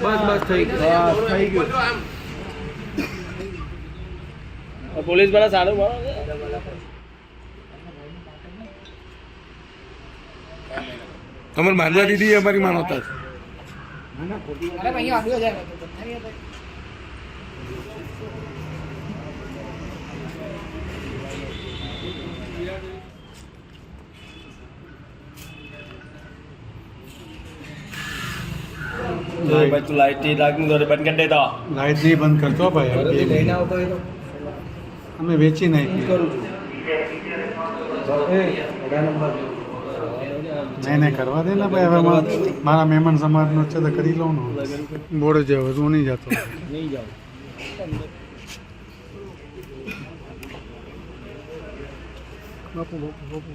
બસ થઈ ગયું. થઈ ગયું. પોલીસ વાળા સારું મારો અમારે માંડવા દીદી અમારી માનવતા છે. ભાઈ તું લાઈટ લાગનું તો બંધ કરી દેતો. લાઈટ નહીં બંધ કરતો ભાઈ. અમે વેચી નાખી. નહીં કરવા દે ને ભાઈ. હવે મારા મહેમાન સમાજનો છે તો કરી લઉં ને. બોર્ડ જ હવે હું નહીં જતો. નહીં જાવ બાપુ બાપુ બાપુ.